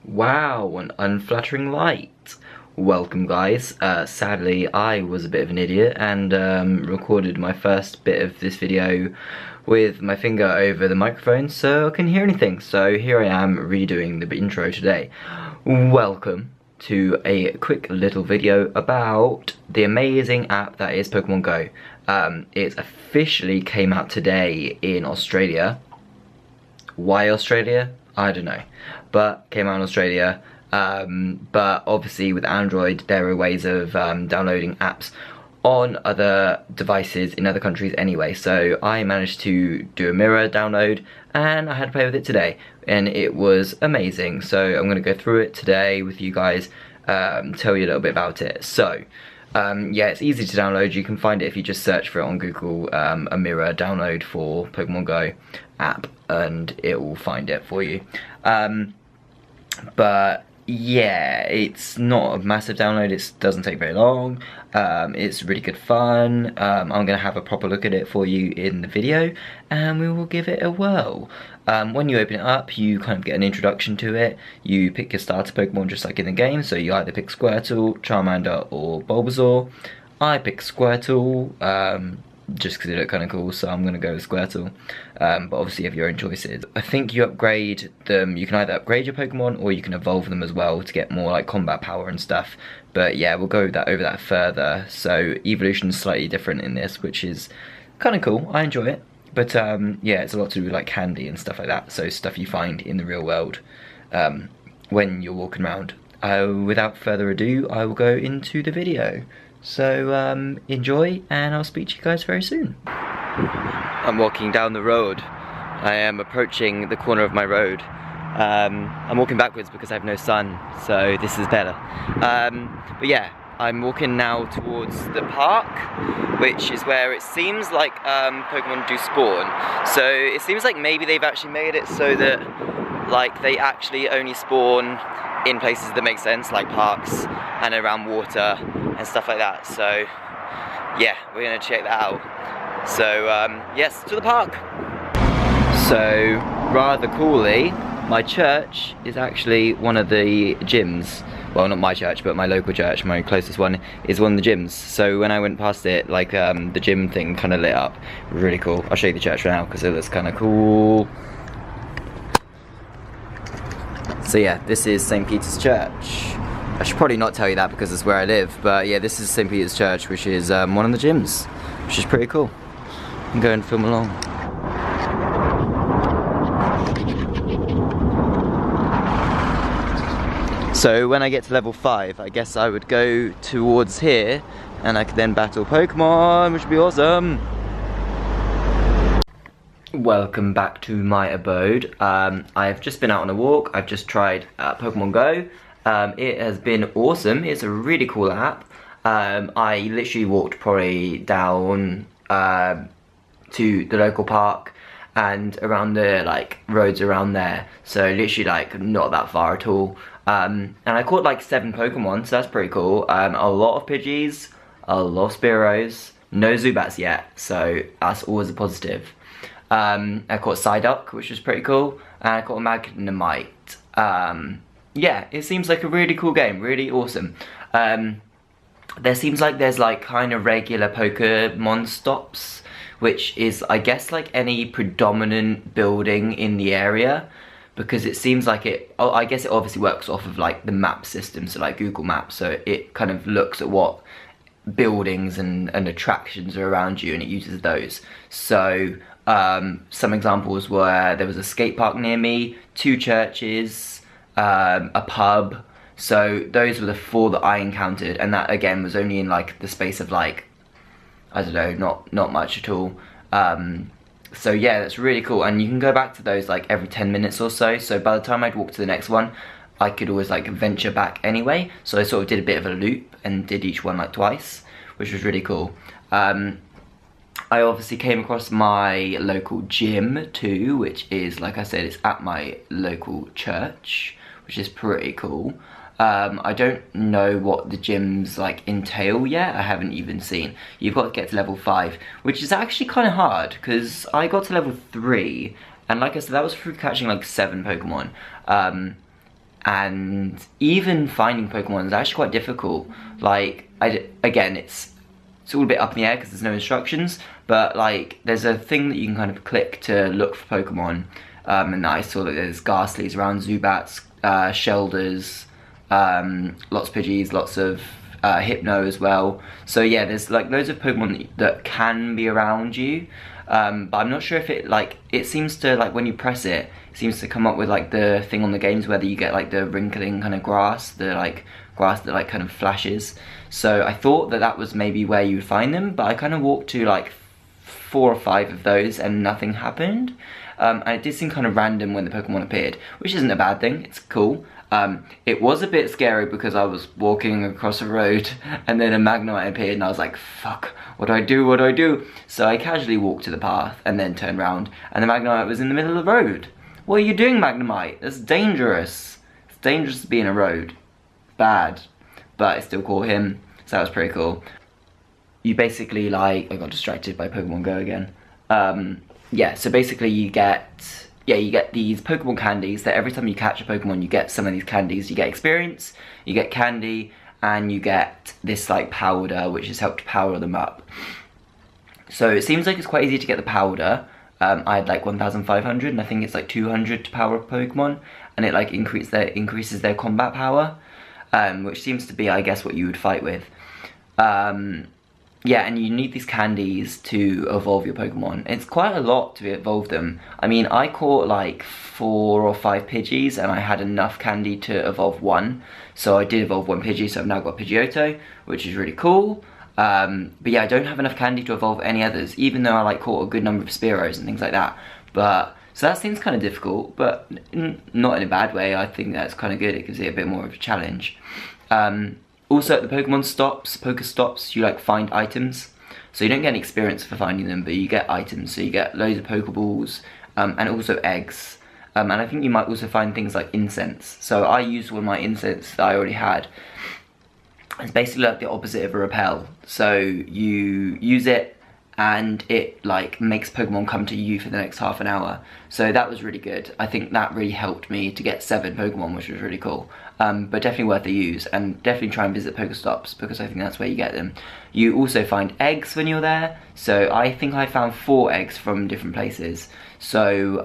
Wow, an unflattering light. Welcome guys. Sadly I was a bit of an idiot and recorded my first bit of this video with my finger over the microphone so I couldn't hear anything. So here I am redoing the intro today. Welcome to a quick little video about the amazing app that is Pokemon Go. It officially came out today in Australia. Why Australia? I don't know, but came out in Australia. But obviously with Android there are ways of downloading apps on other devices in other countries anyway, so I managed to do a mirror download and I had to play with it today and it was amazing. So I'm going to go through it today with you guys, tell you a little bit about it. So yeah, it's easy to download. You can find it if you just search for it on Google, a mirror download for Pokemon Go app, and it will find it for you. But yeah, it's not a massive download, it doesn't take very long, it's really good fun. I'm going to have a proper look at it for you in the video and we will give it a whirl. When you open it up you kind of get an introduction to it. You pick your starter Pokemon just like in the game, so you either pick Squirtle, Charmander or Bulbasaur. I picked Squirtle, just because it looked kind of cool, so I'm going to go with Squirtle, but obviously you have your own choices. I think you upgrade them, you can either upgrade your Pokemon or you can evolve them as well to get more like combat power and stuff, but yeah, we'll go over that further. So evolution is slightly different in this, which is kind of cool. I enjoy it, but yeah, it's a lot to do with like candy and stuff like that, so stuff you find in the real world when you're walking around. Without further ado, I will go into the video. So enjoy and I'll speak to you guys very soon. I'm walking down the road. I am approaching the corner of my road. I'm walking backwards because I have no sun, so this is better. But yeah, I'm walking now towards the park, which is where it seems like Pokemon do spawn. So it seems like maybe they've actually made it so that like they actually only spawn in places that make sense, like parks and around water and stuff like that. So yeah, we're gonna check that out. So yes, to the park. So rather coolly, my church is actually one of the gyms. Well, not my church, but my local church, my closest one, is one of the gyms. So when I went past it, like the gym thing kind of lit up. Really cool. I'll show you the church right now because it looks kind of cool. So yeah, this is St. Peter's Church. I should probably not tell you that because it's where I live, but yeah, this is St. Peter's Church, which is one of the gyms, which is pretty cool. I'm going to film along. So when I get to level 5, I guess I would go towards here, and I could then battle Pokemon, which would be awesome. Welcome back to my abode. I've just been out on a walk. I've just tried Pokemon Go. It has been awesome. It's a really cool app. I literally walked probably down to the local park and around the like roads around there. So literally like not that far at all. And I caught like 7 Pokemon, so that's pretty cool. A lot of Pidgeys, a lot of Spearows, no Zubats yet, so that's always a positive. I caught Psyduck, which was pretty cool, and I caught a Magnemite. Yeah, it seems like a really cool game, really awesome. There seems like there's like kind of regular Pokemon stops, which is I guess like any predominant building in the area, because it seems like it, I guess it obviously works off of like the map system, so like Google Maps, so it kind of looks at what buildings and attractions are around you and it uses those. So some examples were there was a skate park near me, 2 churches, a pub. So those were the 4 that I encountered, and that again was only in like the space of like, I don't know, not much at all. So yeah, that's really cool, and you can go back to those like every 10 minutes or so. So by the time I'd walk to the next one, I could always like venture back anyway. So I sort of did a bit of a loop and did each one like twice, which was really cool. I obviously came across my local gym too, which is, like I said, it's at my local church, which is pretty cool. I don't know what the gyms like entail yet. I haven't even seen. You've got to get to level 5, which is actually kind of hard because I got to level 3, and like I said, that was through catching like 7 Pokemon. and even finding Pokemon is actually quite difficult. Like, again, it's all a bit up in the air because there's no instructions, but like there's a thing that you can kind of click to look for Pokemon, and I saw that there's Ghastlies around, Zubats, Shelders, lots of Pidgeys, lots of Hypno as well. So yeah, there's like loads of Pokemon that can be around you, but I'm not sure if it seems to, like, when you press it, it seems to come up with like the thing on the games whether you get like the wrinkling kind of grass, the like grass that like kind of flashes. So I thought that that was maybe where you would find them, but I kind of walked to like 4 or 5 of those and nothing happened. And it did seem kind of random when the Pokemon appeared, which isn't a bad thing, it's cool. It was a bit scary because I was walking across a road and then a Magnemite appeared and I was like, fuck, what do I do, what do I do? So I casually walked to the path and then turned around and the Magnemite was in the middle of the road. What are you doing, Magnemite? That's dangerous. It's dangerous to be in a road. Bad. But I still caught him, so that was pretty cool. You basically, like, I got distracted by Pokemon Go again. Yeah, so basically you get these Pokemon candies that every time you catch a Pokemon you get some of these candies. You get experience, you get candy, and you get this like powder which has helped power them up. So it seems like it's quite easy to get the powder. I had like 1,500 and I think it's like 200 to power up Pokemon, and it like increases their combat power, which seems to be, I guess, what you would fight with. Yeah, and you need these candies to evolve your Pokemon. It's quite a lot to evolve them. I mean, I caught like 4 or 5 Pidgeys and I had enough candy to evolve 1. So I did evolve 1 Pidgey, so I've now got Pidgeotto, which is really cool. But yeah, I don't have enough candy to evolve any others, even though I like caught a good number of Spearows and things like that. But so that seems kind of difficult, but not in a bad way. I think that's kind of good. It gives it a bit more of a challenge. Also at the Pokemon stops, Pokestops, you like find items. So you don't get any experience for finding them, but you get items. So you get loads of Pokeballs, and also eggs. And I think you might also find things like incense. So I used one of my incense that I already had. It's basically like the opposite of a repel. So you use it and it like makes Pokemon come to you for the next half an hour. So that was really good. I think that really helped me to get 7 Pokemon, which was really cool. But definitely worth a use, and definitely try and visit Pokestops because I think that's where you get them. You also find eggs when you're there. So I think I found 4 eggs from different places. So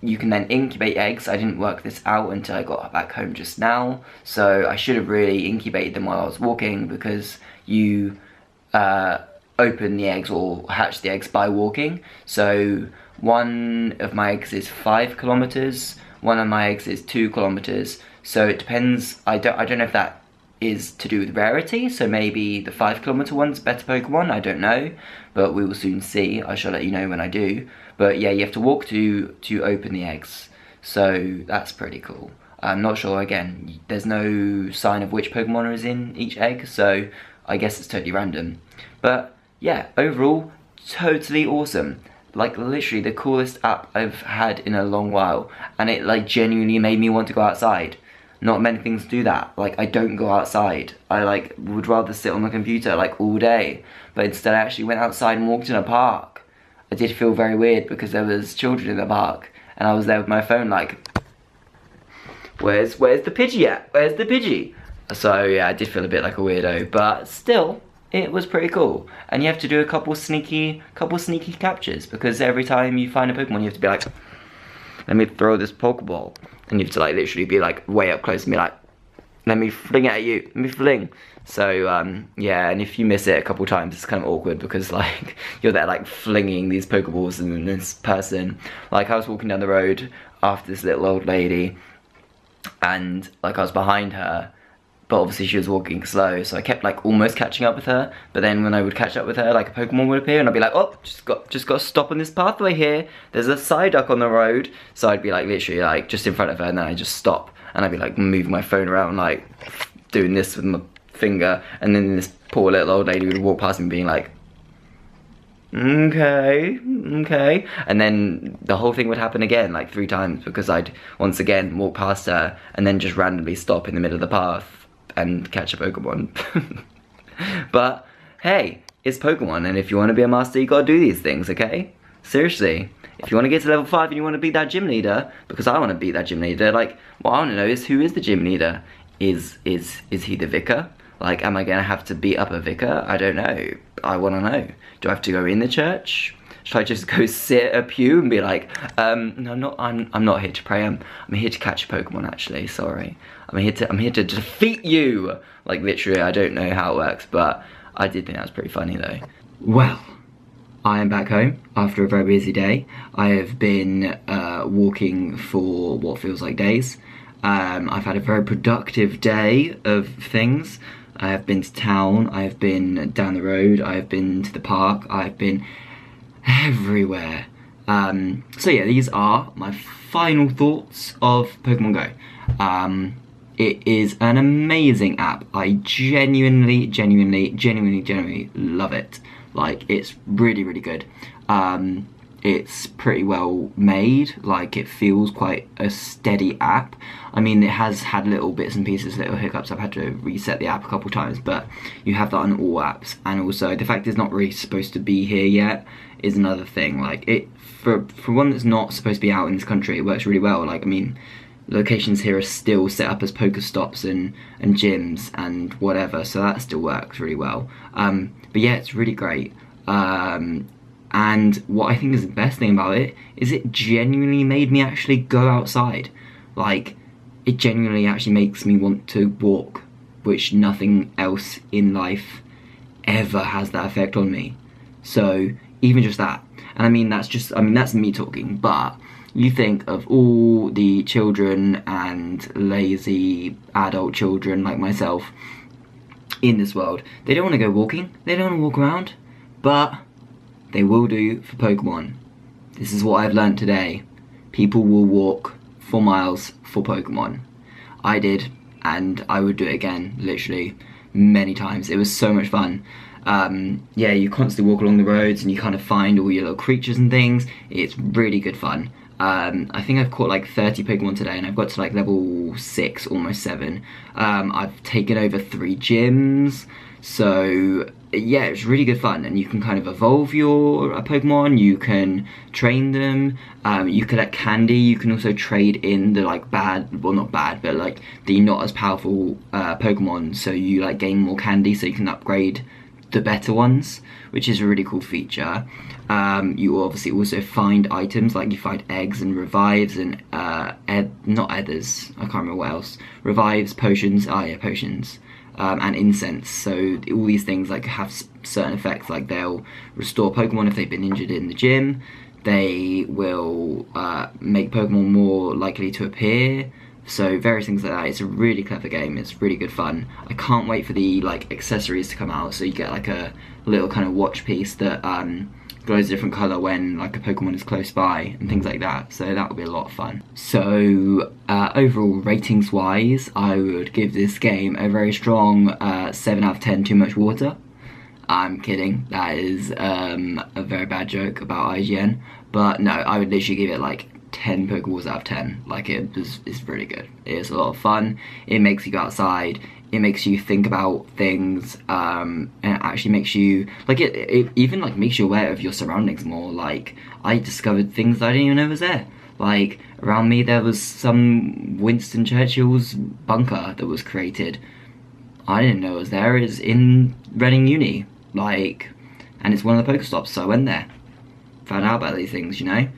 you can then incubate eggs. I didn't work this out until I got back home just now. So I should have really incubated them while I was walking, because you open the eggs or hatch the eggs by walking. So one of my eggs is 5 kilometers, one of my eggs is 2 kilometers. So it depends. I don't know if that is to do with rarity, so maybe the 5 kilometer one's better Pokemon, I don't know, but we will soon see. I shall let you know when I do. But yeah, you have to walk to open the eggs, so that's pretty cool. I'm not sure, again, there's no sign of which Pokemon is in each egg, so I guess it's totally random. But yeah, overall, totally awesome. Like, literally the coolest app I've had in a long while, and it like genuinely made me want to go outside. Not many things do that. Like, I don't go outside. I like would rather sit on the computer like all day, but instead I actually went outside and walked in a park. I did feel very weird because there was children in the park, and I was there with my phone like, where's the Pidgey at? Where's the Pidgey? So yeah, I did feel a bit like a weirdo, but still, it was pretty cool. And you have to do a couple sneaky captures, because every time you find a Pokemon you have to be like, let me throw this Pokeball. And you have to like literally be like way up close and be like, let me fling it at you, let me fling. So yeah, and if you miss it a couple times it's kind of awkward, because like you're there like flinging these Pokeballs, and this person, like I was walking down the road after this little old lady, and like I was behind her, but obviously she was walking slow, so I kept like almost catching up with her. But then when I would catch up with her, like a Pokemon would appear and I'd be like, oh, just got to stop on this pathway here, there's a Psyduck on the road. So I'd be like literally like just in front of her, and then I'd just stop and I'd be like moving my phone around, like doing this with my finger, and then this poor little old lady would walk past me being like, okay, and then the whole thing would happen again like 3 times, because I'd once again walk past her and then just randomly stop in the middle of the path and catch a Pokemon. But hey, it's Pokemon, and if you want to be a master you gotta do these things, okay? Seriously, if you want to get to level 5 and you want to be that gym leader, because I want to be that gym leader, like, what I want to know is, who is the gym leader? Is he the vicar? Like, am I going to have to beat up a vicar? I don't know. I want to know. Do I have to go in the church? Should I just go sit at a pew and be like, no, I'm not here to pray. I'm here to catch a Pokemon, actually. Sorry, I'm here to defeat you. Like, literally, I don't know how it works, but I did think that was pretty funny though. Well, I am back home after a very busy day. I have been walking for what feels like days. I've had a very productive day of things. I have been to town, I have been down the road, I have been to the park, I have been everywhere. So yeah, these are my final thoughts of Pokemon Go. It is an amazing app. I genuinely love it. Like, it's really, really good. It's pretty well made. Like, it feels quite a steady app. I mean, it has had little bits and pieces, little hiccups. I've had to reset the app a couple times, but you have that on all apps. And also, the fact it's not really supposed to be here yet is another thing. Like, it for one that's not supposed to be out in this country, it works really well. Like, I mean, locations here are still set up as Pokestops and gyms and whatever, so that still works really well. But yeah, it's really great. And what I think is the best thing about it is it genuinely made me actually go outside. Like, it genuinely actually makes me want to walk, which nothing else in life ever has that effect on me. So even just that, and I mean that's me talking, but you think of all the children and lazy adult children like myself in this world. They don't want to go walking, they don't want to walk around, but they will do for Pokemon. This is what I've learned today. People will walk for miles for Pokemon. I did, and I would do it again, literally, many times. It was so much fun. Yeah, you constantly walk along the roads and you kind of find all your little creatures and things. It's really good fun. I think I've caught like 30 Pokemon today, and I've got to like level 6, almost 7. I've taken over 3 gyms, so yeah, it's really good fun. And you can kind of evolve your Pokemon, you can train them, you collect candy, you can also trade in the like bad, well not bad, but like the not as powerful Pokemon, so you like gain more candy so you can upgrade the better ones, which is a really cool feature. You obviously also find items, like you find eggs and revives and not ethers, I can't remember what else. Revives, potions, potions, and incense. So all these things like have certain effects, like they'll restore Pokemon if they've been injured in the gym. They will make Pokemon more likely to appear. So various things like that. It's a really clever game. It's really good fun. I can't wait for the like accessories to come out. So you get like a little kind of watch piece that glows a different colour when like a Pokemon is close by and things like that. So that will be a lot of fun. So overall ratings wise, I would give this game a very strong 7 out of 10 too much water. I'm kidding. That is a very bad joke about IGN. But no, I would literally give it like 10 Pokeballs out of 10. Like, it's really good. It is a lot of fun. It makes you go outside. It makes you think about things, and it actually makes you, like, it even like makes you aware of your surroundings more. Like, I discovered things that I didn't even know was there. Like, around me there was some Winston Churchill's bunker that was created. I didn't know it was there. It's in Reading Uni, like, and it's one of the Pokestops, so I went there. Found out about these things, you know.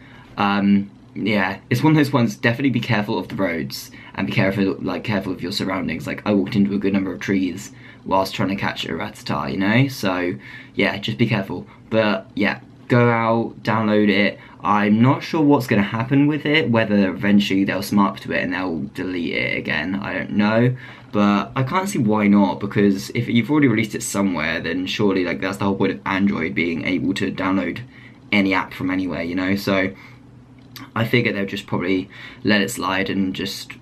Yeah, it's one of those ones. Definitely be careful of the roads and be careful of your surroundings. Like, I walked into a good number of trees whilst trying to catch a Rattata, you know. So yeah, just be careful. But yeah, go out, download it. I'm not sure what's going to happen with it. Whether eventually they'll smart up to it and they'll delete it again, I don't know. But I can't see why not, because if you've already released it somewhere, then surely like that's the whole point of Android being able to download any app from anywhere, you know. So I figure they'll just probably let it slide and just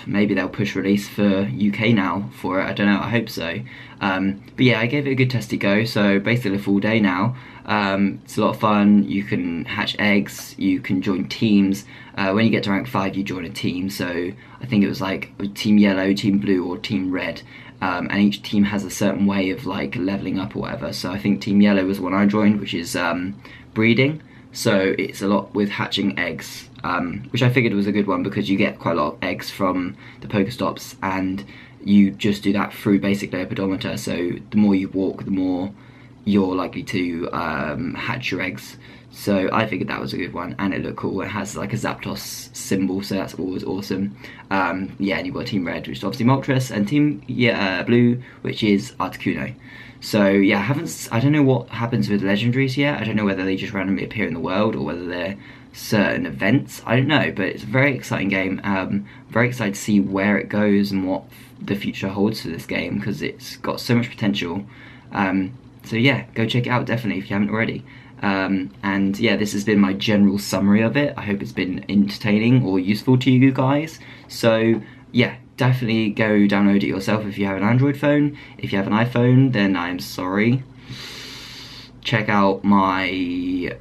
maybe they'll push release for UK now for it. I don't know, I hope so. But yeah, I gave it a good testy go, so basically a full day now. It's a lot of fun. You can hatch eggs, you can join teams. When you get to rank 5 you join a team, so I think it was like team yellow, team blue or team red. And each team has a certain way of like leveling up or whatever. So I think team yellow was the one I joined, which is breeding. So it's a lot with hatching eggs, which I figured was a good one because you get quite a lot of eggs from the Pokestops, and you just do that through basically a pedometer. So the more you walk, the more you're likely to hatch your eggs. So I figured that was a good one, and it looked cool. It has like a Zapdos symbol, so that's always awesome. Yeah, and you've got Team Red, which is obviously Moltres, and Team Blue, which is Articuno. So yeah, I don't know what happens with legendaries yet. I don't know whether they just randomly appear in the world or whether they're certain events. I don't know, but it's a very exciting game. Very excited to see where it goes and what the future holds for this game, because it's got so much potential. So yeah, go check it out definitely if you haven't already. And yeah, this has been my general summary of it. I hope it's been entertaining or useful to you guys. So yeah, definitely go download it yourself if you have an Android phone. If you have an iPhone, then I'm sorry. Check out my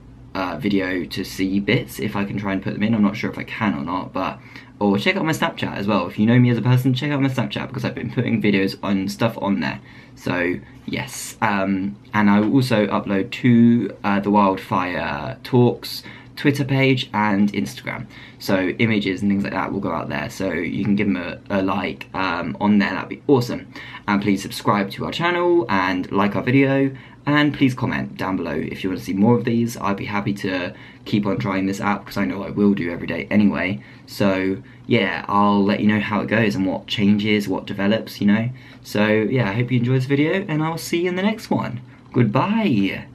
video to see bits, if I can try and put them in. I'm not sure if I can or not, but or check out my Snapchat as well. If you know me as a person, check out my Snapchat, because I've been putting videos on stuff on there. So yes, and I will also upload to the WildFire Talks Twitter page and Instagram. So images and things like that will go out there, so you can give them a like on there. That'd be awesome. And please subscribe to our channel and like our video, and please comment down below if you want to see more of these. I'd be happy to keep on trying this out, because I know I will do every day anyway. So yeah, I'll let you know how it goes and what changes, what develops, you know. So yeah, I hope you enjoyed this video, and I'll see you in the next one. Goodbye.